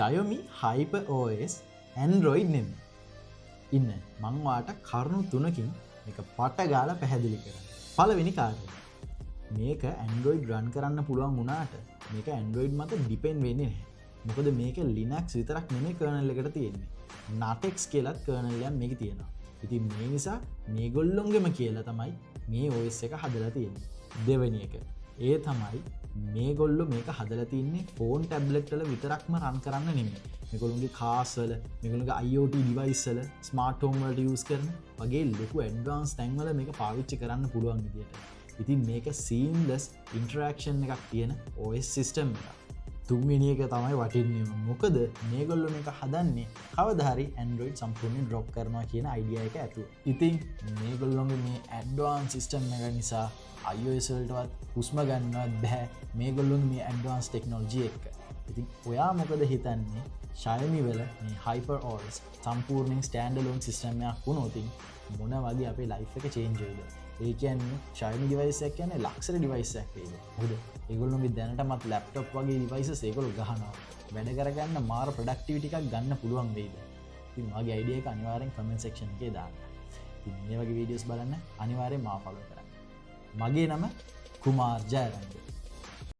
Xiaomi Hyper OS Android නෙමෙයි. ඉන්න මං වාට කරුණු තුනකින් මේක පට ගාලා පැහැදිලි කරන්න. පළවෙනි කාරණය. මේක Android run කරන්න පුළුවන් වුණාට මේක Android මත depend වෙන්නේ නැහැ. මොකද මේක Linux විතරක් නෙමෙයි kernel එකට තියෙන්නේ. Natex කියලාත් kernel එකක් මේකේ තියෙනවා. ඉතින් මේ නිසා මේගොල්ලොන්ගෙම කියලා තමයි මේ OS එක හදලා තියෙන්නේ. දෙවෙනි එක. ඒ තමයි මේගොල්ලෝ මේක හදලා තින්නේ ෆෝන් ටැබ්ලට් වල විතරක්ම රන් කරන්න නෙමෙයි. මේගොල්ලෝගේ කාස් වල, මේගොල්ලෝගේ IoT device වල, smart home වලට use කරන වගේ ලොකු advanced තැන් වල මේක පාවිච්චි කරන්න පුළුවන් විදියට. ඉතින් මේක seamless interaction එකක් තියෙන OS system එකක්. තුන්වෙනි එක තමයි වටින්නේ. මොකද මේගොල්ලෝ මේක හදන්නේ කවදා හරි Android සම්පූර්ණයෙන් drop කරනවා කියන idea එක ඇතුව. ඉතින් මේගොල්ලෝගේ මේ advanced system එක නිසා iOS වලටවත් හුස්ම ගන්නවත් බෑ මේගොල්ලෝගේ මේ advanced technology එක. ඉතින් ඔයා මොකද හිතන්නේ Xiaomi වල මේ Hyper OS සම්පූර්ණයෙන් standalone system එකක් වුණොත් මොන වගේ අපේ life එක change වෙයිද? ඒ කියන්නේ Xiaomi device එක කියන්නේ luxury device එකක් වේද? මොකද ඒගොල්ලෝගේ දැනටමත් laptop වගේ devices ඒගොල්ලෝ ගහනවා. වැඩ කරගන්න මාර productivity එකක් ගන්න පුළුවන් වෙයිද? ඉතින් මගේ idea එක අනිවාර්යෙන් comment section එකේ දාන්න. ඉතින් මේ වගේ videos බලන්න අනිවාර්යෙන් මාව follow කරන්න. මගේ නම කුමාර් ජයරංග.